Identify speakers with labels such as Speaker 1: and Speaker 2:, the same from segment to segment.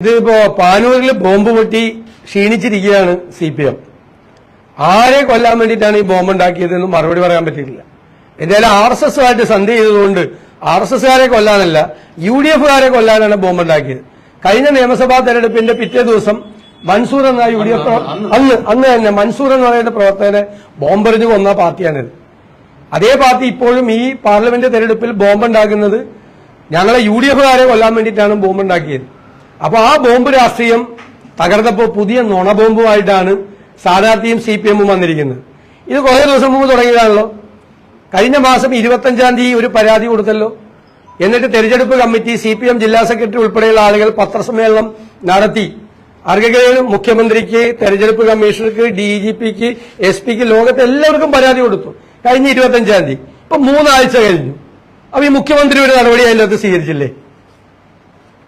Speaker 1: ഇതിപ്പോ പാനൂരിൽ ബോംബ് പൊട്ടി ക്ഷീണിച്ചിരിക്കുകയാണ് CPM. ആരെ കൊല്ലാൻ വേണ്ടിയിട്ടാണ് ഈ ബോംബ് ഉണ്ടാക്കിയതെന്ന് മറുപടി പറയാൻ പറ്റിയിട്ടില്ല. എന്തായാലും RSSുമായിട്ട് സന്ധി ചെയ്തതുകൊണ്ട് RSSകാരെ കൊല്ലാനല്ല UDFകാരെ കൊല്ലാനാണ് ബോംബ് ഉണ്ടാക്കിയത്. കഴിഞ്ഞ നിയമസഭാ തെരഞ്ഞെടുപ്പിന്റെ പിറ്റേ ദിവസം മൻസൂർ എന്ന UDF അന്ന് തന്നെ മൻസൂർ എന്ന് പറയുന്ന പ്രവർത്തകനെ ബോംബെറിഞ്ഞ് കൊന്ന പാർട്ടിയാണിത്. അതേ പാർട്ടി ഇപ്പോഴും ഈ പാർലമെന്റ് തെരഞ്ഞെടുപ്പിൽ ബോംബ് ഉണ്ടാക്കുന്നത് ഞങ്ങളെ UDFകാരെ കൊല്ലാൻ വേണ്ടിയിട്ടാണ് ബോംബ് ഉണ്ടാക്കിയത്. അപ്പൊ ആ ബോംബ് രാഷ്ട്രീയം തകർന്നപ്പോ പുതിയ നുണബോംബുമായിട്ടാണ് സ്ഥാനാർത്ഥിയും CPM വന്നിരിക്കുന്നത്. ഇത് കുറേ ദിവസം മുമ്പ് തുടങ്ങിയതാണല്ലോ. കഴിഞ്ഞ മാസം 25-ാം തീയതി ഒരു പരാതി കൊടുത്തല്ലോ. എന്നിട്ട് തെരഞ്ഞെടുപ്പ് കമ്മിറ്റി CPM ജില്ലാ സെക്രട്ടറി ഉൾപ്പെടെയുള്ള ആളുകൾ പത്രസമ്മേളനം നടത്തി. ആർക്കെങ്കിലും മുഖ്യമന്ത്രിക്ക്, തെരഞ്ഞെടുപ്പ് കമ്മീഷണർക്ക്, DGPക്ക്, SP-ക്ക്, ലോകത്തെ എല്ലാവർക്കും പരാതി കൊടുത്തു. കഴിഞ്ഞ 25-ാം തീയതി. ഇപ്പൊ 3 ആഴ്ച കഴിഞ്ഞു. അപ്പൊ ഈ മുഖ്യമന്ത്രി ഒരു നടപടി അതിനകത്ത് സ്വീകരിച്ചില്ലേ?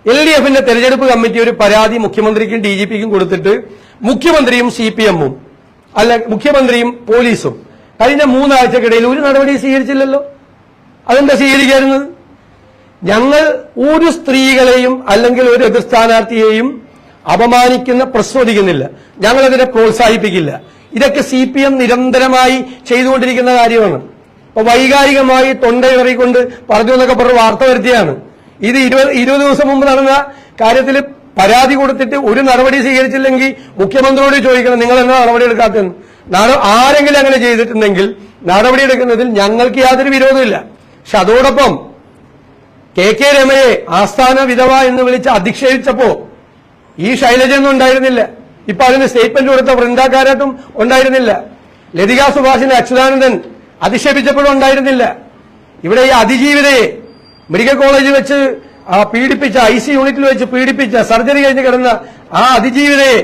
Speaker 1: LDFന്റെ തെരഞ്ഞെടുപ്പ് കമ്മിറ്റി ഒരു പരാതി മുഖ്യമന്ത്രിക്കും DGPക്കും കൊടുത്തിട്ട് മുഖ്യമന്ത്രിയും CPM-ഉം അല്ല മുഖ്യമന്ത്രിയും പോലീസും കഴിഞ്ഞ 3 ആഴ്ചക്കിടയിൽ ഒരു നടപടി സ്വീകരിച്ചില്ലല്ലോ. അതെന്താ സ്വീകരിക്കാറുന്നത്? ഞങ്ങൾ ഒരു സ്ത്രീകളെയും അല്ലെങ്കിൽ ഒരു എതിർ സ്ഥാനാർത്ഥിയെയും അപമാനിക്കുന്ന പ്രസ്തുതിക്കുന്നില്ല. ഞങ്ങളതിനെ പ്രോത്സാഹിപ്പിക്കില്ല. ഇതൊക്കെ CPM നിരന്തരമായി ചെയ്തുകൊണ്ടിരിക്കുന്ന കാര്യമാണ്. അപ്പൊ വൈകാരികമായി തൊണ്ടയിററിക്കൊണ്ട് പറഞ്ഞു എന്നൊക്കെ പറഞ്ഞ് വാർത്ത വരുത്തിയാണ്. ഇത് 20 ദിവസം മുമ്പ് നടന്ന കാര്യത്തിൽ പരാതി കൊടുത്തിട്ട് ഒരു നടപടി സ്വീകരിച്ചില്ലെങ്കിൽ മുഖ്യമന്ത്രിയോട് ചോദിക്കണം, നിങ്ങൾ എന്നാ നടപടി എടുക്കാത്തതെന്ന്. ആരെങ്കിലും അങ്ങനെ ചെയ്തിട്ടുണ്ടെങ്കിൽ നടപടി എടുക്കുന്നതിൽ ഞങ്ങൾക്ക് യാതൊരു വിരോധമില്ല. പക്ഷെ അതോടൊപ്പം KK രമയെ ആസ്ഥാന വിധവ എന്ന് വിളിച്ച് അധിക്ഷേപിച്ചപ്പോ ഈ ശൈലജയൊന്നും ഉണ്ടായിരുന്നില്ല. ഇപ്പൊ അതിന് സ്റ്റേറ്റ്മെന്റ് കൊടുത്ത വൃന്ദാകാരാട്ടും ഉണ്ടായിരുന്നില്ല. ലതിക സുഭാഷിനെ അച്യുതാനന്ദൻ അധിക്ഷേപിച്ചപ്പോഴും ഉണ്ടായിരുന്നില്ല. ഇവിടെ ഈ അതിജീവിതയെ മെഡിക്കൽ കോളേജിൽ വെച്ച് പീഡിപ്പിച്ച, IC യൂണിറ്റിൽ വെച്ച് പീഡിപ്പിച്ച, സർജറി കഴിഞ്ഞ് കിടന്ന ആ അതിജീവിതയെ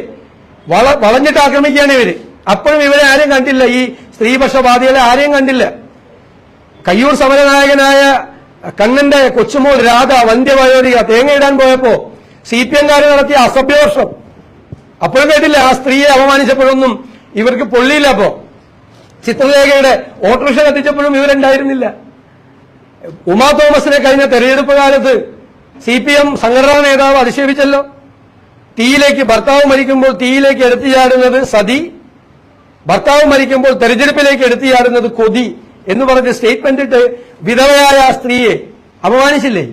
Speaker 1: വളഞ്ഞിട്ട് ആക്രമിക്കുകയാണ് ഇവര്. അപ്പോഴും ഇവരെ ആരെയും കണ്ടില്ല. ഈ സ്ത്രീപക്ഷവാദികളെ ആരെയും കണ്ടില്ല. കയ്യൂർ സമരനായകനായ കണ്ണന്റെ കൊച്ചുമോൾ രാധ വന്ധ്യവയോധിക തേങ്ങയിടാൻ പോയപ്പോ CPM-കാര് നടത്തിയ അസഭ്യവർഷം അപ്പോഴും കേട്ടില്ല. ആ സ്ത്രീയെ അപമാനിച്ചപ്പോഴൊന്നും ഇവർക്ക് പൊള്ളിയില്ല. അപ്പോ ചിത്രലേഖയുടെ ഓട്ടോറിക്ഷ കത്തിച്ചപ്പോഴും ഇവരുണ്ടായിരുന്നില്ല. ഉമാ തോമസിനെ കഴിഞ്ഞ തെരഞ്ഞെടുപ്പ് കാലത്ത് CPM സംഘടനാ നേതാവ് അധിക്ഷേപിച്ചല്ലോ. ഭർത്താവ് മരിക്കുമ്പോൾ തീയിലേക്ക് എടുത്തു ചാടുന്നത് സതി, ഭർത്താവ് മരിക്കുമ്പോൾ തെരഞ്ഞെടുപ്പിലേക്ക് എടുത്തു ചാടുന്നത് കൊതി എന്ന് പറഞ്ഞ് സ്റ്റേറ്റ്മെന്റ് ഇട്ട് വിധവയായ ആ സ്ത്രീയെ അപമാനിച്ചില്ലേ?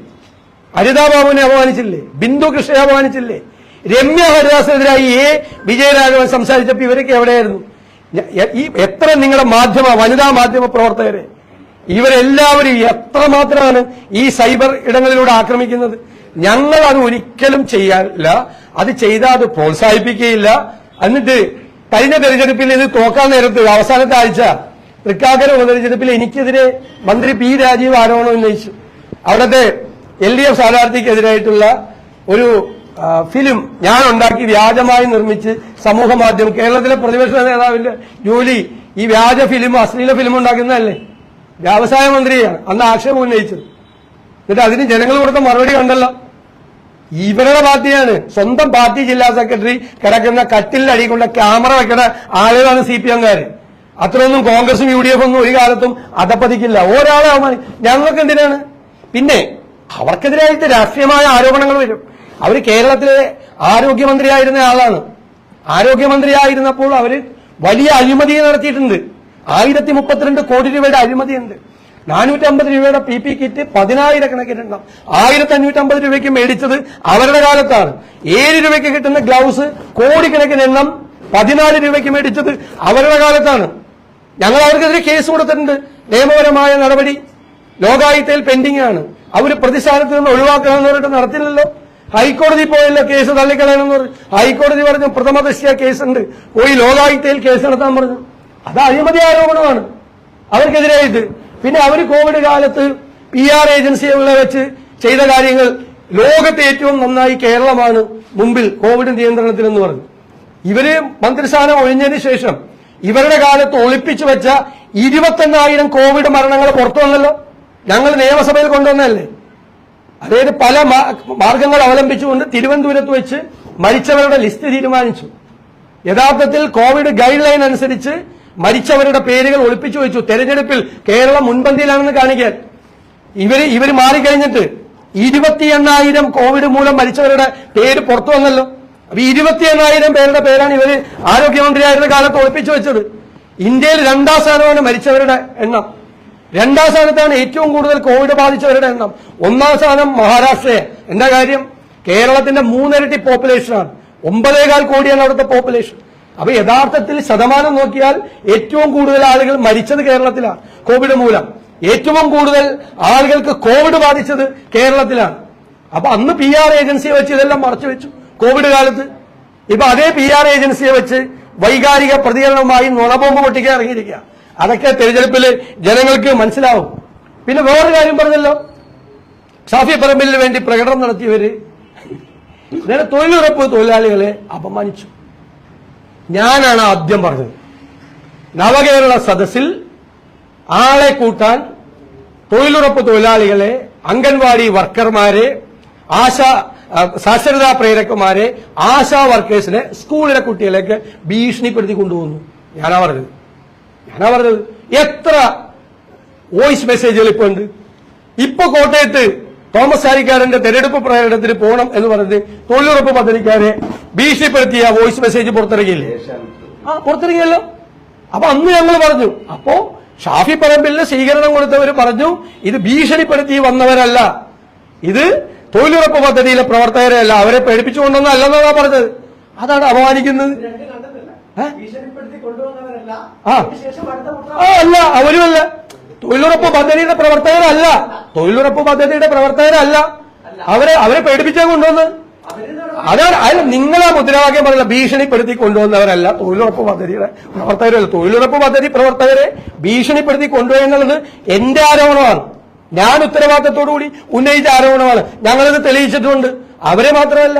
Speaker 1: അരിതാബാബുവിനെ അപമാനിച്ചില്ലേ? ബിന്ദു കൃഷ്ണയെ അപമാനിച്ചില്ലേ? രമ്യ ഹരിദാസിനെതിരായി വിജയരാഘവൻ സംസാരിച്ചപ്പോൾ ഇവരൊക്കെ എവിടെയായിരുന്നു? എത്ര നിങ്ങളുടെ വനിതാ മാധ്യമ പ്രവർത്തകരെ ഇവരെല്ലാവരും എത്രമാത്രമാണ് ഈ സൈബർ ഇടങ്ങളിലൂടെ ആക്രമിക്കുന്നത്? ഞങ്ങൾ അത് ഒരിക്കലും ചെയ്യാറില്ല. അത് ചെയ്താൽ അത് പ്രോത്സാഹിപ്പിക്കുകയില്ല. എന്നിട്ട് കഴിഞ്ഞ തെരഞ്ഞെടുപ്പിൽ ഇത് തോക്കാൻ നേരത്ത് അവസാനത്തെ ആഴ്ച തൃക്കാക്കര ഉപതെരഞ്ഞെടുപ്പിൽ എനിക്കെതിരെ മന്ത്രി P. രാജീവ് ആരോപണം ഉന്നയിച്ചു. അവിടുത്തെ LDF സ്ഥാനാർത്ഥിക്കെതിരായിട്ടുള്ള ഒരു ഫിലിം ഞാൻ ഉണ്ടാക്കി വ്യാജമായി നിർമ്മിച്ച് സമൂഹ മാധ്യമം, കേരളത്തിലെ പ്രതിപക്ഷ നേതാവിന്റെ ജോലി ഈ വ്യാജ ഫിലിം, അശ്ലീല ഫിലിം ഉണ്ടാക്കുന്നതല്ലേ? വ്യവസായ മന്ത്രിയാണ് അന്ന് ആക്ഷേപം ഉന്നയിച്ചത്. എന്നിട്ട് അതിന് ജനങ്ങൾ കൊടുത്ത മറുപടി കണ്ടല്ലോ. ഇവരുടെ പാർട്ടിയാണ്, സ്വന്തം പാർട്ടി ജില്ലാ സെക്രട്ടറി കിടക്കുന്ന കട്ടിലിൽ അടിക്കൊണ്ട ക്യാമറ വെക്കുന്ന ആളുകളാണ് CPM-കാര്. അത്രയൊന്നും കോൺഗ്രസും UDF ഒന്നും ഒരു കാലത്തും അധപ്പതിക്കില്ല. ഒരാളെ ഞങ്ങൾക്ക് എന്തിനാണ്? പിന്നെ അവർക്കെതിരായിട്ട് രാഷ്ട്രീയമായ ആരോപണങ്ങൾ വരും. അവർ കേരളത്തിലെ ആരോഗ്യമന്ത്രിയായിരുന്ന ആളാണ്. ആരോഗ്യമന്ത്രിയായിരുന്നപ്പോൾ അവര് വലിയ അഴിമതി നടത്തിയിട്ടുണ്ട്. 1032 കോടി രൂപയുടെ അഴിമതിയുണ്ട്. 450 രൂപയുടെ PP കിറ്റ് 10,000 കണക്കിനുണ്ടാവും. 1550 രൂപയ്ക്ക് മേടിച്ചത് അവരുടെ കാലത്താണ്. 7 രൂപയ്ക്ക് കിട്ടുന്ന ഗ്ലൗസ് കോടിക്കണക്കിന് എണ്ണം 14 രൂപയ്ക്ക് മേടിച്ചത് അവരുടെ കാലത്താണ്. ഞങ്ങൾ അവർക്കെതിരെ കേസ് കൊടുത്തിട്ടുണ്ട്. നിയമപരമായ നടപടി ലോകായുക്തയിൽ പെൻഡിംഗ് ആണ്. അവര് പ്രതിസ്ഥാനത്ത് നിന്ന് ഒഴിവാക്കണമെന്ന് പറഞ്ഞിട്ട് നടത്തില്ലല്ലോ. ഹൈക്കോടതി പോയല്ലോ കേസ് തള്ളിക്കളയണമെന്ന് പറഞ്ഞു. ഹൈക്കോടതി പറഞ്ഞു പ്രഥമ ദൃഷ്ട്യാ കേസുണ്ട്, പോയി ലോകായുക്തയിൽ കേസ് നടത്താൻ പറഞ്ഞു. അത് അഴിമതി ആരോപണമാണ് അവർക്കെതിരായിട്ട്. പിന്നെ അവർ കോവിഡ് കാലത്ത് PR ഏജൻസികളെ വെച്ച് ചെയ്ത കാര്യങ്ങൾ ലോകത്തെ ഏറ്റവും നന്നായി കേരളമാണ് മുമ്പിൽ കോവിഡ് നിയന്ത്രണത്തിലെന്ന് പറഞ്ഞു. ഇവര് മന്ത്രിസ്ഥാനം ഒഴിഞ്ഞതിന് ശേഷം ഇവരുടെ കാലത്ത് ഒളിപ്പിച്ചു വെച്ച 21,000 കോവിഡ് മരണങ്ങൾ പുറത്തു വന്നല്ലോ. ഞങ്ങൾ നിയമസഭയിൽ കൊണ്ടുവന്നല്ലേ. അതായത് പല മാർഗങ്ങൾ അവലംബിച്ചുകൊണ്ട് തിരുവനന്തപുരത്ത് വെച്ച് മരിച്ചവരുടെ ലിസ്റ്റ് തീരുമാനിച്ചു. യഥാർത്ഥത്തിൽ കോവിഡ് ഗൈഡ് ലൈൻ അനുസരിച്ച് മരിച്ചവരുടെ പേരുകൾ ഒളിപ്പിച്ചു വെച്ചു. തെരഞ്ഞെടുപ്പിൽ കേരളം മുൻപന്തിയിലാണെന്ന് കാണിക്കാൻ ഇവര് മാറിക്കഴിഞ്ഞിട്ട് 28,000 കോവിഡ് മൂലം മരിച്ചവരുടെ പേര് പുറത്തു വന്നല്ലോ. അപ്പൊ 28,000 പേരുടെ പേരാണ് ഇവര് ആരോഗ്യമന്ത്രിയായിരുന്ന കാലത്ത് ഒളിപ്പിച്ചു വെച്ചത്. ഇന്ത്യയിൽ 2ാം സ്ഥാനമാണ് മരിച്ചവരുടെ എണ്ണം. 2ാം സ്ഥാനത്താണ് ഏറ്റവും കൂടുതൽ കോവിഡ് ബാധിച്ചവരുടെ എണ്ണം. 1ാം സ്ഥാനം മഹാരാഷ്ട്രയെ. എന്താ കാര്യം? കേരളത്തിന്റെ 3 ഇരട്ടി പോപ്പുലേഷനാണ്. 9.25 കോടിയാണ് അവിടുത്തെ പോപ്പുലേഷൻ. അപ്പൊ യഥാർത്ഥത്തിൽ ശതമാനം നോക്കിയാൽ ഏറ്റവും കൂടുതൽ ആളുകൾ മരിച്ചത് കേരളത്തിലാണ് കോവിഡ് മൂലം. ഏറ്റവും കൂടുതൽ ആളുകൾക്ക് കോവിഡ് ബാധിച്ചത് കേരളത്തിലാണ്. അപ്പൊ അന്ന് PR ഏജൻസിയെ വെച്ച് ഇതെല്ലാം മറച്ചു വെച്ചു കോവിഡ് കാലത്ത്. ഇപ്പൊ അതേ PR ഏജൻസിയെ വെച്ച് വൈകാരിക പ്രതികരണവുമായി നുണബോംബ് പൊട്ടിക്കാൻ ഇറങ്ങിയിരിക്കുക. അതൊക്കെ തെരഞ്ഞെടുപ്പിൽ ജനങ്ങൾക്ക് മനസ്സിലാവും. പിന്നെ വേറൊരു കാര്യം പറഞ്ഞല്ലോ, ഷാഫി പറമ്പിലിന് വേണ്ടി പ്രകടനം നടത്തിയവര് തൊഴിലുറപ്പ് തൊഴിലാളികളെ അപമാനിച്ചു. ഞാനാണ് ആദ്യം പറഞ്ഞത്. നവകേരള സദസ്സിൽ ആളെ കൂട്ടാൻ തൊഴിലുറപ്പ് തൊഴിലാളികളെ, അംഗൻവാടി വർക്കർമാരെ, സാക്ഷരതാ പ്രേരകന്മാരെ, ആശാ വർക്കേഴ്സിനെ സ്കൂളിലെ കുട്ടികളെയൊക്കെ ഭീഷണിപ്പെടുത്തി കൊണ്ടുപോകുന്നു. ഞാനാ പറഞ്ഞത്. എത്ര വോയിസ് മെസ്സേജുകൾ ഇപ്പൊ ഉണ്ട്. ഇപ്പൊ കോട്ടയത്ത് തോമസ് ചാഴിക്കാടന്റെ തെരഞ്ഞെടുപ്പ് പ്രകടനത്തിന് പോകണം എന്ന് പറഞ്ഞ് തൊഴിലുറപ്പ് പദ്ധതിക്കാരെ ഭീഷണിപ്പെടുത്തിയ വോയിസ് മെസ്സേജ് പുറത്തിറങ്ങിയല്ലോ. അപ്പൊ അന്ന് ഞങ്ങൾ പറഞ്ഞു. അപ്പോ ഷാഫി പറമ്പിലിന് സ്വീകരണം കൊടുത്തവർ പറഞ്ഞു, ഇത് ഭീഷണിപ്പെടുത്തി വന്നവരല്ല, ഇത് തൊഴിലുറപ്പ് പദ്ധതിയിലെ പ്രവർത്തകരെ അല്ല, അവരെ പേടിപ്പിച്ചുകൊണ്ടൊന്നല്ലെന്നാണ് പറഞ്ഞത്. അതാണ് അപമാനിക്കുന്നത്. അല്ല, അവരുമല്ല. തൊഴിലുറപ്പ് പദ്ധതിയുടെ പ്രവർത്തകരല്ല. അവരെ പേടിപ്പിച്ചാൽ കൊണ്ടുവന്ന്. അതാണ് അതിൽ നിങ്ങളാ മുദ്രാവാക്യം പറഞ്ഞില്ല. ഭീഷണിപ്പെടുത്തി കൊണ്ടുവന്നവരല്ല തൊഴിലുറപ്പ് പദ്ധതിയുടെ പ്രവർത്തകരല്ല. തൊഴിലുറപ്പ് പദ്ധതി പ്രവർത്തകരെ ഭീഷണിപ്പെടുത്തി കൊണ്ടുപോയെന്നുള്ളത് എന്റെ ആരോപണമാണ്. ഞാൻ ഉത്തരവാദിത്തത്തോടുകൂടി ഉന്നയിച്ച ആരോപണമാണ്. ഞങ്ങളിത് തെളിയിച്ചിട്ടുണ്ട്. അവരെ മാത്രമല്ല,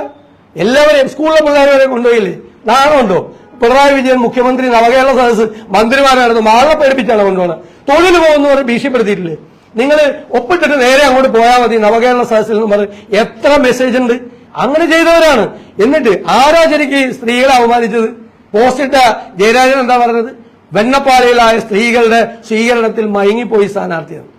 Speaker 1: എല്ലാവരെയും സ്കൂളിലെ പിള്ളേരെ കൊണ്ടുപോയില്ലേ? നാണമുണ്ടോ? പിണറായി വിജയൻ മുഖ്യമന്ത്രി നവകേരള സദസ്സ് മന്ത്രിമാരായിരുന്നു, ആളെ പേടിപ്പിച്ചാണ് കൊണ്ടുപോകുന്നത്. തൊഴിൽ പോകുന്നവർ ഭീഷണിപ്പെടുത്തിയിട്ടില്ലേ? നിങ്ങൾ ഒപ്പിട്ടിട്ട് നേരെ അങ്ങോട്ട് പോയാൽ മതി നവകേരള സദസ്സിൽ നിന്ന് പറഞ്ഞ് എത്ര മെസ്സേജ് ഉണ്ട്. അങ്ങനെ ചെയ്തവരാണ്. എന്നിട്ട് ആരാ ശരിക്ക് സ്ത്രീകളെ അവമാനിച്ചത്? പോസ്റ്റിട്ട ജയരാജൻ എന്താ പറഞ്ഞത്? വെണ്ണപ്പാളിയിലായ സ്ത്രീകളുടെ സ്വീകരണത്തിൽ മയങ്ങിപ്പോയി സ്ഥാനാർത്ഥിയാണ്.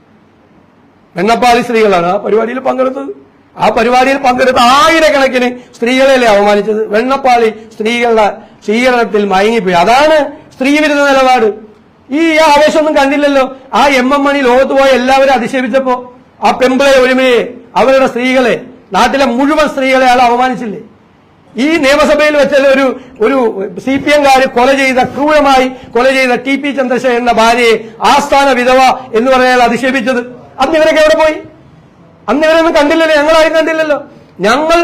Speaker 1: വെണ്ണപ്പാളി സ്ത്രീകളാണ് ആ പരിപാടിയിൽ പങ്കെടുത്തത്. ആ പരിപാടിയിൽ പങ്കെടുത്ത ആയിരക്കണക്കിന് സ്ത്രീകളെയല്ലേ അവമാനിച്ചത്? വെണ്ണപ്പാളി സ്ത്രീകളുടെ സ്വീകരണത്തിൽ മയങ്ങിപ്പോയി. അതാണ് സ്ത്രീവിരുദ്ധ നിലപാട്. ഈ ആവേശമൊന്നും കണ്ടില്ലല്ലോ. ആ MM മണി ലോകത്ത് പോയ എല്ലാവരും അധിക്ഷേപിച്ചപ്പോ ആ പെമ്പിളെ ഒരുമയെ, അവരുടെ സ്ത്രീകളെ, നാട്ടിലെ മുഴുവൻ സ്ത്രീകളെ ആൾ അവമാനിച്ചില്ലേ? ഈ നിയമസഭയിൽ വെച്ചാൽ ഒരു CPM-കാര് ക്രൂരമായി കൊല ചെയ്ത TP ചന്ദ്രശേഖരൻ എന്ന ഭാര്യയെ ആസ്ഥാന വിധവ എന്ന് പറയാൻ അധിക്ഷേപിച്ചത്. അന്ന് ഇവരൊക്കെ എവിടെ പോയി? അന്ന് ഇവരൊന്നും കണ്ടില്ലല്ലോ. ഞങ്ങളാരും കണ്ടില്ലല്ലോ. ഞങ്ങൾ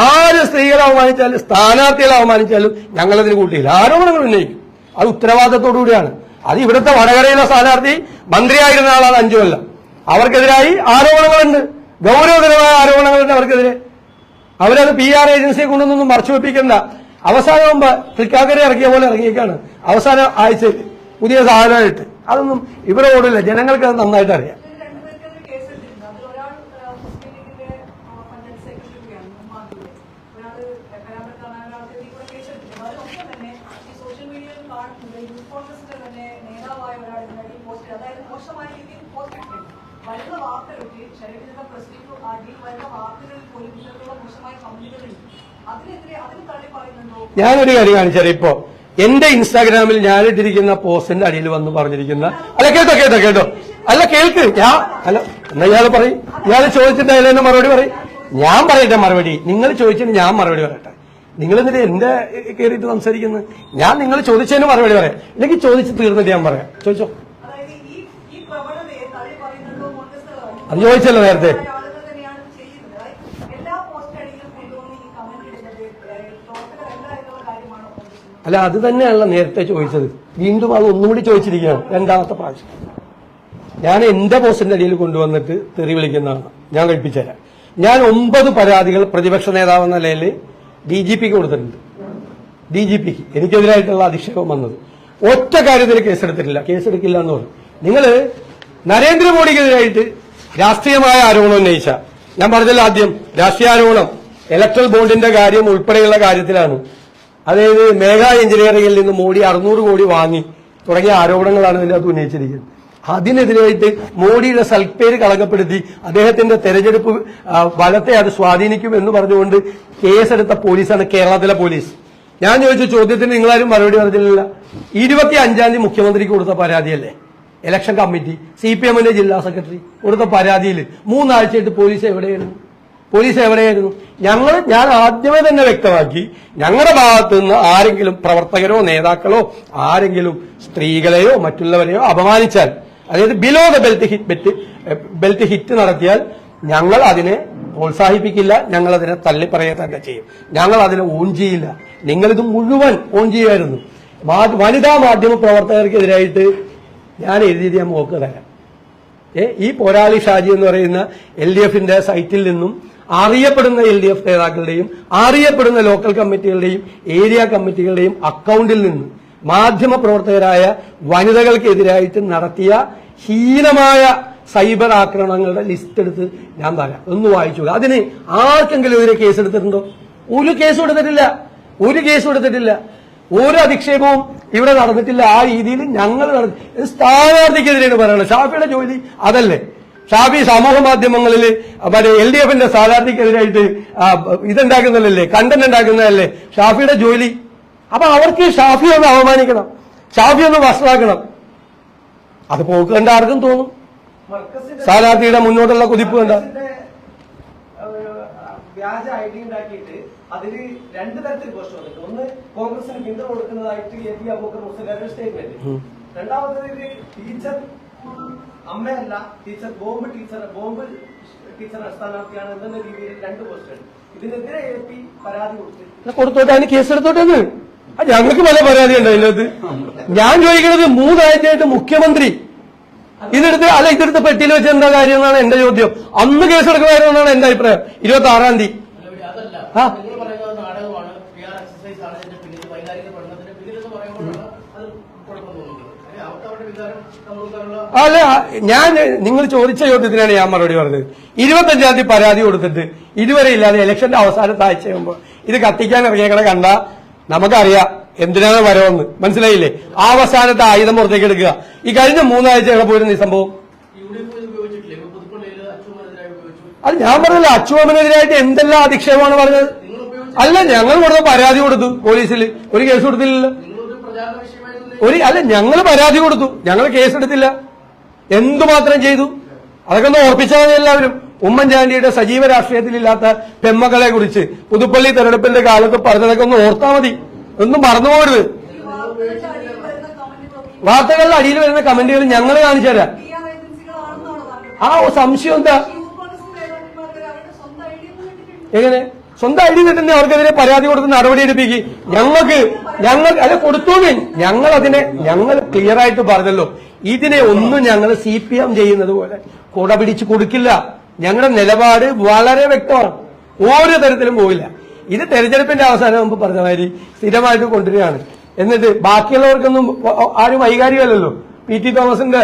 Speaker 1: ആര് സ്ത്രീകളെ അവമാനിച്ചാലും സ്ഥാനാർത്ഥികളെ അവമാനിച്ചാലും ഞങ്ങളതിന് കൂട്ടിയില്ല. ആരോപണങ്ങൾ ഉന്നയിക്കും. അത് ഉത്തരവാദിത്തത്തോടുകൂടിയാണ്. അത് ഇവിടുത്തെ വടകരയിലെ സ്ഥാനാർത്ഥി മന്ത്രിയായിരുന്ന ആളാണ് 5 കൊല്ലം. അവർക്കെതിരായി ആരോപണങ്ങളുണ്ട്, ഗൗരവതരമായ ആരോപണങ്ങളുണ്ട് അവർക്കെതിരെ. അവരത് PR ഏജൻസിയെ കൊണ്ടൊന്നും മറച്ചുവെപ്പിക്കണ്ട. അവസാനമാകുമ്പോ തൃക്കാക്കര ഇറക്കിയ പോലെ ഇറങ്ങിയേക്കാണ്. അവസാന ആഴ്ചയിൽ പുതിയ സാധനമായിട്ട്. അതൊന്നും ഇവരോടില്ല. ജനങ്ങൾക്ക് അത് നന്നായിട്ട് അറിയാം. ഞാനൊരു കാര്യം കാണിച്ചാൽ ഇപ്പോ എന്റെ ഇൻസ്റ്റാഗ്രാമിൽ ഞാനിട്ടിരിക്കുന്ന പോസ്റ്റിന്റെ അടിയിൽ വന്ന് പറഞ്ഞിരിക്കുന്ന കേട്ടോ അല്ല കേൾക്ക് എന്നാ ഇയാൾ പറയും. ഇയാൾ ചോദിച്ചിട്ട് അതിൽ മറുപടി പറയും. ഞാൻ പറയട്ടെ മറുപടി. നിങ്ങൾ ചോദിച്ചിട്ട് ഞാൻ മറുപടി പറയട്ടെ. നിങ്ങൾ എന്നിട്ട് എന്റെ കയറിയിട്ട് സംസാരിക്കുന്നത്? ഞാൻ നിങ്ങൾ ചോദിച്ചതിന് മറുപടി പറയാം, ഇല്ലെങ്കിൽ ചോദിച്ച് തീർന്നിട്ട് ഞാൻ പറയാം. ചോദിച്ചോ. അത് ചോദിച്ചല്ലോ നേരത്തെ. അല്ല, അത് തന്നെയാണല്ലോ നേരത്തെ ചോദിച്ചത്. വീണ്ടും അത് ഒന്നുകൂടി ചോദിച്ചിരിക്കുകയാണ്, 2ാമത്തെ പ്രാവശ്യം. ഞാൻ എന്റെ പോസ്റ്റിന്റെ അടിയിൽ കൊണ്ടുവന്നിട്ട് തെറി വിളിക്കുന്നതാണ്. ഞാൻ കഴിപ്പിച്ചുതരാം. ഞാൻ 9 പരാതികൾ പ്രതിപക്ഷ നേതാവെന്ന നിലയിൽ DGPക്ക് കൊടുത്തിട്ടുണ്ട്. DGPക്ക് എനിക്കെതിരായിട്ടുള്ള അധിക്ഷേപം വന്നത് ഒറ്റ കാര്യത്തിൽ കേസെടുക്കില്ല എന്ന് പറഞ്ഞു. നിങ്ങൾ നരേന്ദ്രമോദിക്കെതിരായിട്ട് രാഷ്ട്രീയമായ ആരോപണം ഉന്നയിച്ച, ഞാൻ പറഞ്ഞല്ലോ ആദ്യം, രാഷ്ട്രീയ ആരോപണം ഇലക്ട്രൽ ബോണ്ടിന്റെ കാര്യം ഉൾപ്പെടെയുള്ള കാര്യത്തിലാണ്. അതായത് മേഘ എഞ്ചിനീയറിംഗിൽ നിന്ന് മോഡി 600 കോടി വാങ്ങി തുടങ്ങിയ ആരോപണങ്ങളാണ് ഇതിന്റെ അകത്ത് ഉന്നയിച്ചിരിക്കുന്നത്. അതിനെതിരായിട്ട് മോഡിയുടെ സൽപ്പേര് കളങ്കപ്പെടുത്തി അദ്ദേഹത്തിന്റെ തെരഞ്ഞെടുപ്പ് ഫലത്തെ അത് സ്വാധീനിക്കും എന്ന് പറഞ്ഞുകൊണ്ട് കേസെടുത്ത പോലീസാണ് കേരളത്തിലെ പോലീസ്. ഞാൻ ചോദിച്ച ചോദ്യത്തിന് നിങ്ങളാരും മറുപടി പറഞ്ഞില്ല. 25 തീയതി മുഖ്യമന്ത്രിക്ക് കൊടുത്ത പരാതിയല്ലേ ഇലക്ഷൻ കമ്മിറ്റി, CPM-ന്റെ ജില്ലാ സെക്രട്ടറി കൊടുത്ത പരാതിയിൽ 3 ആഴ്ചയായിട്ട് പോലീസ് എവിടെയായിരുന്നു? ഞാൻ ആദ്യമേ തന്നെ വ്യക്തമാക്കി, ഞങ്ങളുടെ ഭാഗത്തു നിന്ന് ആരെങ്കിലും പ്രവർത്തകരോ നേതാക്കളോ ആരെങ്കിലും സ്ത്രീകളെയോ മറ്റുള്ളവരെയോ അപമാനിച്ചാൽ, അതായത് ബിലോ ദ ബെൽറ്റ് ഹിറ്റ് നടത്തിയാൽ ഞങ്ങൾ അതിനെ പ്രോത്സാഹിപ്പിക്കില്ല, ഞങ്ങൾ അതിനെ തള്ളിപ്പറയുക തന്നെ ചെയ്യും. ഞങ്ങൾ അതിനെ ഓൺ ചെയ്യില്ല. നിങ്ങളിത് മുഴുവൻ ഓൺ ചെയ്യുമായിരുന്നു. വനിതാ മാധ്യമ പ്രവർത്തകർക്കെതിരായിട്ട് ഞാൻ എഴുതിയത് ഞാൻ മോക്ക് തരാം. ഈ പോരാളി ഷാജി എന്ന് പറയുന്ന LDF-ന്റെ സൈറ്റിൽ നിന്നും അറിയപ്പെടുന്ന LDF നേതാക്കളുടെയും അറിയപ്പെടുന്ന ലോക്കൽ കമ്മിറ്റികളുടെയും ഏരിയ കമ്മിറ്റികളുടെയും അക്കൗണ്ടിൽ നിന്ന് മാധ്യമ പ്രവർത്തകരായ വനിതകൾക്കെതിരായിട്ട് നടത്തിയ ഹീനമായ സൈബർ ആക്രമണങ്ങളുടെ ലിസ്റ്റ് എടുത്ത് ഞാൻ തരാം, ഒന്ന് വായിച്ചു. അതിന് ആർക്കെങ്കിലും എതിരെ കേസെടുത്തിട്ടുണ്ടോ? ഒരു കേസ് കൊടുത്തിട്ടില്ല. ഒരു അധിക്ഷേപവും ഇവിടെ നടന്നിട്ടില്ല. ആ രീതിയിൽ ഞങ്ങൾ സ്ഥാനാർത്ഥിക്കെതിരെയാണ് പറയുന്നത്. ഷാഫിയുടെ ജോലി അതല്ലേ? ഷാഫി സമൂഹ മാധ്യമങ്ങളിൽ LDF-ന്റെ സ്ഥാനാർത്ഥിക്കെതിരായിട്ട് ഇതുണ്ടാക്കുന്നതല്ലേ, കണ്ടന്റ് ഉണ്ടാക്കുന്നതല്ലേ ഷാഫിയുടെ ജോലി. അപ്പൊ അവർക്ക് ഷാഫി ഒന്ന് അവമാനിക്കണം, ഷാഫി ഒന്ന് വഷളാക്കണം. അത് പോക്ക് കണ്ട ആർക്കും തോന്നും. സ്ഥാനാർത്ഥിയുടെ മുന്നോട്ടുള്ള കുതിപ്പ് കണ്ട
Speaker 2: വ്യാജ ഐഡി ഉണ്ടാക്കിയിട്ട് അതിൽ 2 തരത്തിൽ പോസ്റ്റ് വന്നിട്ട്, ഒന്ന് കോൺഗ്രസിന് പിന്തുണ കൊടുക്കുന്നതായിട്ട് AT അബൂബക്കർ മുസ്ലിയാരുടെ സ്റ്റേറ്റ്മെന്റ്, രണ്ടാമത്തേത് ടീച്ചർ അമ്മയല്ല ടീച്ചർ ബോംബ് ടീച്ചർ സ്ഥാനാർത്ഥിയാണ് എന്ന രീതിയിൽ 2 പോസ്റ്റുകൾ. ഇതിനെതിരെ AP പരാതി
Speaker 1: കൊടുത്തോട്ടെ, അതിന് കേസെടുത്തോട്ടെ. ഞങ്ങൾക്ക് പല പരാതി ഉണ്ട് അതിനകത്ത്. ഞാൻ ചോദിക്കുന്നത് 3 ആഴ്ചയായിട്ട് മുഖ്യമന്ത്രി ഇതെടുത്ത് പെട്ടിയിൽ വെച്ച് എന്താ കാര്യം എന്നാണ് എന്റെ ചോദ്യം. അന്ന് കേസെടുക്കുമായിരുന്നു എന്നാണ് എന്റെ അഭിപ്രായം. 26-ാം തീയതി അല്ല, നിങ്ങൾ ചോദിച്ച ചോദ്യത്തിനാണ് ഞാൻ മറുപടി പറഞ്ഞത്. 25-ാം തീയതി പരാതി കൊടുത്തിട്ട് ഇതുവരെ ഇല്ലാതെ ഇലക്ഷന്റെ അവസാനത്തെ ആഴ്ച മുമ്പ് ഇത് കത്തിക്കാൻ ഇറങ്ങിയേക്കണ കണ്ട നമുക്കറിയാം എന്തിനാണ് വരവെന്ന്. മനസ്സിലായില്ലേ? അവസാനത്തെ ആയുധം പുറത്തേക്ക് എടുക്കുക. ഈ കഴിഞ്ഞ 3 ആഴ്ച എവിടെ പോയിരുന്നു ഈ സംഭവം? അത് ഞാൻ പറഞ്ഞില്ല. അച്ചുവമ്മനെതിരായിട്ട് എന്തെല്ലാം അധിക്ഷേപമാണ് പറഞ്ഞത്. അല്ല, ഞങ്ങൾ കൊടുത്ത പരാതി കൊടുത്തു പോലീസിൽ, ഒരു കേസ് കൊടുത്തില്ലല്ലോ. ഞങ്ങൾ പരാതി കൊടുത്തു, ഞങ്ങൾ കേസെടുത്തില്ല. എന്തുമാത്രം ചെയ്തു അതൊക്കെ ഒന്ന് ഓർപ്പിച്ചാൽ എല്ലാവരും. ഉമ്മൻചാണ്ടിയുടെ സജീവ രാഷ്ട്രീയത്തിലില്ലാത്ത പെമ്മകളെ കുറിച്ച് പുതുപ്പള്ളി തെരഞ്ഞെടുപ്പിന്റെ കാലത്ത് പറഞ്ഞതൊക്കെ ഒന്ന് ഓർത്താൽ മതി, ഒന്നും മറന്നുപോകരുത്. വാർത്തകളുടെ അടിയിൽ വരുന്ന കമന്റുകൾ ഞങ്ങൾ കാണിച്ചു തരാം. ആ സംശയം എന്താ? എങ്ങനെ സ്വന്തം ഐഡി കിട്ടുന്ന അവർക്കെതിരെ പരാതി കൊടുത്ത് നടപടി എടുപ്പിക്കും. ഞങ്ങൾ കൊടുത്തോളൂ. ഞങ്ങൾ ക്ലിയർ ആയിട്ട് പറഞ്ഞല്ലോ, ഇതിനെ ഒന്നും ഞങ്ങൾ CPM ചെയ്യുന്നത് പോലെ കുട പിടിച്ച് കൊടുക്കില്ല. ഞങ്ങളുടെ നിലപാട് വളരെ വ്യക്തമാണ്, ഒരു തരത്തിലും പോവില്ല. ഇത് തെരഞ്ഞെടുപ്പിന്റെ അവസാനം മുമ്പ് പറഞ്ഞ മാതിരി സ്ഥിരമായിട്ട് കൊണ്ടുവരികയാണ്. എന്നിട്ട് ബാക്കിയുള്ളവർക്കൊന്നും ആരും വൈകാരികമല്ലല്ലോ. PT തോമസിന്റെ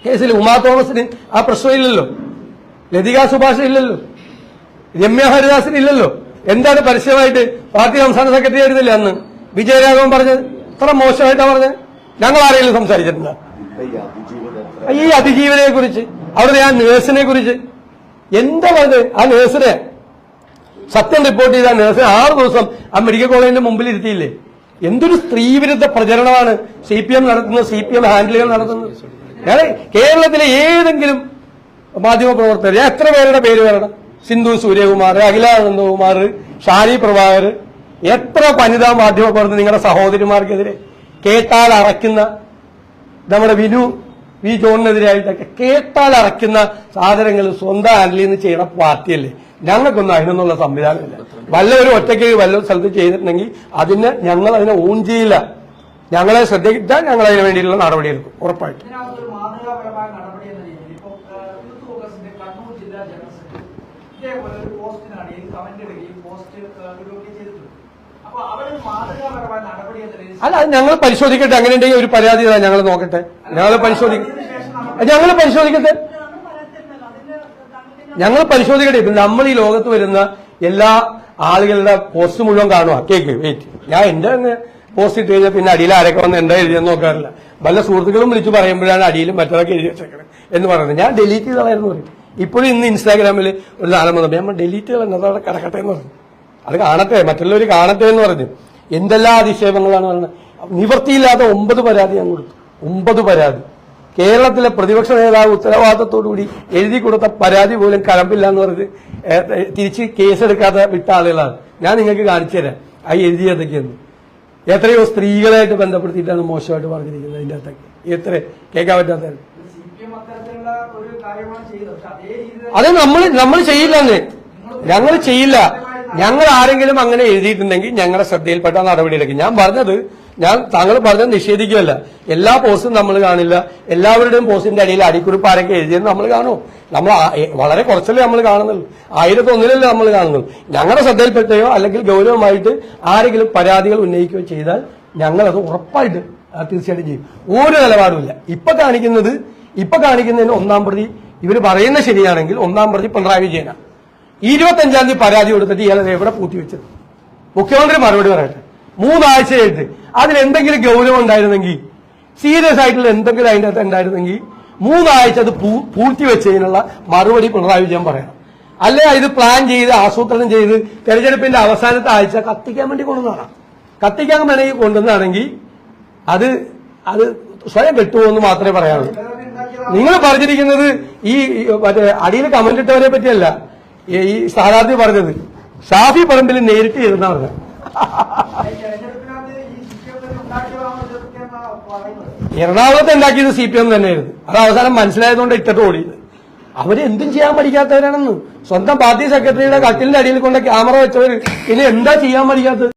Speaker 1: കേസിൽ ഉമാ തോമസിന് ആ പ്രശ്നമില്ലല്ലോ, ലതിക സുഭാഷ് ഇല്ലല്ലോ, രമ്യ ഹരിദാസിന് ഇല്ലല്ലോ. എന്താണ് പരസ്യമായിട്ട് പാർട്ടി സംസ്ഥാന സെക്രട്ടറി ആയിരുന്നില്ല അന്ന് വിജയരാഘവൻ പറഞ്ഞത്? അത്ര മോശമായിട്ടാ പറഞ്ഞത്. ഞങ്ങൾ ആരെങ്കിലും സംസാരിച്ചിട്ടുണ്ടോ ഈ അതിജീവനെ കുറിച്ച്? അവിടെ ആ നേഴ്സിനെ കുറിച്ച് എന്താ പറഞ്ഞത്? ആ നേഴ്സിനെ സത്യം റിപ്പോർട്ട് ചെയ്ത നേഴ്സിനെ 6 ദിവസം ആ മെഡിക്കൽ കോളേജിന്റെ മുമ്പിൽ ഇരുത്തിയില്ലേ? എന്തൊരു സ്ത്രീവിരുദ്ധ പ്രചരണമാണ് CPM നടത്തുന്നത്, CPM ഹാൻഡിലുകൾ നടത്തുന്നത്. ഞാൻ കേരളത്തിലെ ഏതെങ്കിലും മാധ്യമപ്രവർത്തകർ, ഞാൻ എത്ര പേരുടെ പേര് പറയണം? സിന്ധു സൂര്യകുമാർ, അഖിലാനന്ദകുമാർ, ഷാനി പ്രഭാകർ, എത്ര വനിതാ മാധ്യമപ്രവർത്തകർ നിങ്ങളുടെ സഹോദരിമാർക്കെതിരെ കേട്ടാൽ അറയ്ക്കുന്ന, നമ്മുടെ വിനു വി ജോണിനെതിരായിട്ടൊക്കെ കേട്ടാൽ അറയ്ക്കുന്ന സാധനങ്ങൾ സ്വന്തം ഹാൻഡിൽ നിന്ന് ചെയ്യണ പാർട്ടിയല്ലേ? ഞങ്ങൾക്കൊന്നും അതിനൊന്നുള്ള സംവിധാനമില്ല. വല്ലവരും ഒറ്റയ്ക്ക് വല്ല സ്ഥലത്ത് ചെയ്തിട്ടുണ്ടെങ്കിൽ ഞങ്ങൾ അതിനെ ഓൺ ചെയ്യില്ല. ഞങ്ങളെ ശ്രദ്ധിച്ചാൽ ഞങ്ങൾ അതിന് വേണ്ടിയിട്ടുള്ള നടപടിയെടുക്കും ഉറപ്പായിട്ടും. അല്ല, അത് ഞങ്ങൾ പരിശോധിക്കട്ടെ. അങ്ങനെ ഉണ്ടെങ്കിൽ ഒരു പരാതി ഞങ്ങൾ നോക്കട്ടെ, ഞങ്ങൾ പരിശോധിക്കട്ടെ. ഇപ്പൊ നമ്മൾ ഈ ലോകത്ത് വരുന്ന എല്ലാ ആളുകളുടെ പോസ്റ്റ് മുഴുവൻ കാണുക. കേക്ക് വെയിറ്റ്, ഞാൻ എന്റെ പോസ്റ്റ് ഇട്ട് കഴിഞ്ഞാൽ പിന്നെ അടിയിൽ ആരൊക്കെ വന്ന് എന്താ എഴുതിയെന്ന് നോക്കാറില്ല. വല്ല സുഹൃത്തുക്കളും വിളിച്ച് പറയുമ്പോഴാണ് അടിയിലും മറ്റൊക്കെ എഴുതി വെച്ചേക്കണം എന്ന് പറയുന്നത്. ഞാൻ ഡിലീറ്റ് ചെയ്തതായിരുന്നു പറയും. ഇപ്പോഴും ഇന്ന് ഇൻസ്റ്റാഗ്രാമിൽ ഒരു സാധനം വന്നപ്പോൾ നമ്മൾ ഡിലീറ്റ് ചെയ്യണം, അതവിടെ കിടക്കട്ടെ എന്ന് പറഞ്ഞു. അത് കാണട്ടെ, മറ്റുള്ളവർ കാണട്ടെ എന്ന് പറഞ്ഞു. എന്തെല്ലാം അധിക്ഷേപങ്ങളാണ് പറയുന്നത്. നിവൃത്തിയില്ലാത്ത 9 പരാതി ഞാൻ കൊടുത്തു. 9 പരാതി. കേരളത്തിലെ പ്രതിപക്ഷ നേതാവ് ഉത്തരവാദിത്തത്തോടുകൂടി എഴുതി കൊടുത്ത പരാതി പോലും കലമ്പില്ല എന്ന് പറഞ്ഞ് തിരിച്ച് കേസെടുക്കാതെ വിട്ട ആളുകളാണ്. ഞാൻ നിങ്ങൾക്ക് കാണിച്ചു തരാം ആ എഴുതിയതൊക്കെയെന്ന്. എത്രയോ സ്ത്രീകളായിട്ട് ബന്ധപ്പെടുത്തിയിട്ടാണ് മോശമായിട്ട് പറഞ്ഞിരിക്കുന്നത്. അതിന്റെ അകത്തൊക്കെ എത്ര കേൾക്കാൻ പറ്റാത്ത അത് നമ്മൾ ചെയ്യില്ലെന്ന്. ഞങ്ങൾ ചെയ്യില്ല. ഞങ്ങൾ ആരെങ്കിലും അങ്ങനെ എഴുതിയിട്ടുണ്ടെങ്കിൽ ഞങ്ങളുടെ ശ്രദ്ധയിൽപ്പെട്ട നടപടിയെടുക്കും. താങ്കൾ പറഞ്ഞത് നിഷേധിക്കുകയല്ല. എല്ലാ പോസ്റ്റും നമ്മൾ കാണില്ല. എല്ലാവരുടെയും പോസ്റ്റിന്റെ അടിയിൽ അടിക്കുറിപ്പ് ആരൊക്കെ എഴുതിയെന്ന് നമ്മൾ കാണും. നമ്മൾ വളരെ കുറച്ചല്ലേ നമ്മൾ കാണുന്നുള്ളൂ. 1001 നമ്മൾ കാണുന്നുള്ളൂ. ഞങ്ങളുടെ ശ്രദ്ധയിൽപ്പെട്ടയോ അല്ലെങ്കിൽ ഗൗരവമായിട്ട് ആരെങ്കിലും പരാതികൾ ഉന്നയിക്കുകയോ ചെയ്താൽ ഞങ്ങൾ അത് ഉറപ്പായിട്ട് തീർച്ചയായിട്ടും ചെയ്യും. ഒരു നിലപാടുമില്ല. ഇപ്പൊ കാണിക്കുന്നതിന് 1-ാം പ്രതി ഇവർ പറയുന്നത് ശരിയാണെങ്കിൽ 1-ാം പ്രതി പിണറായി വിജയനാണ്. 25-ാം തീയതി പരാതി കൊടുത്തിട്ട് ഇയാളെ എവിടെ പൂത്തിവെച്ചത്? മുഖ്യമന്ത്രി മറുപടി പറയട്ടെ. 3 ആഴ്ചയായിട്ട് അതിലെന്തെങ്കിലും ഗൗരവം ഉണ്ടായിരുന്നെങ്കിൽ, സീരിയസ് ആയിട്ടുള്ള എന്തെങ്കിലും അതിന്റെ അകത്ത് ഉണ്ടായിരുന്നെങ്കിൽ 3 ആഴ്ച അത് പൂഴ്ത്തിവെച്ചതിനുള്ള മറുപടി പിണറായി വിജയൻ പറയണം. അല്ലെ ഇത് പ്ലാൻ ചെയ്ത് ആസൂത്രണം ചെയ്ത് തെരഞ്ഞെടുപ്പിന്റെ അവസാനത്തെ ആഴ്ച കത്തിക്കാൻ വേണ്ടി കൊണ്ടുവന്നതാണ്. കത്തിക്കാൻ വേണമെങ്കിൽ കൊണ്ടുവന്നാണെങ്കിൽ അത് സ്വയം പെട്ടുപോകുമെന്ന് മാത്രമേ പറയാനുള്ളൂ. നിങ്ങൾ പറഞ്ഞിരിക്കുന്നത് ഈ മറ്റേ അടിയിൽ കമന്റ് ഇട്ടവരെ പറ്റിയല്ല. ഈ സ്ഥാനാർത്ഥി പറഞ്ഞത് ഷാഫി പറമ്പിൽ നേരിട്ട് ഇരുന്ന പറഞ്ഞത്. എറണാകുളത്ത് ഉണ്ടാക്കിയത് CPM തന്നെയായിരുന്നു. അത് അവസാനം മനസ്സിലായതുകൊണ്ട് ഇട്ടിട്ട് ഓടിയത്. അവരെന്തും ചെയ്യാൻ പഠിക്കാത്തവരാണെന്ന്. സ്വന്തം പാർട്ടി സെക്രട്ടറിയുടെ കട്ടിലിന്റെ അടിയിൽ കൊണ്ട് ക്യാമറ വെച്ചവർ ഇനി എന്താ ചെയ്യാൻ പഠിക്കാത്തത്?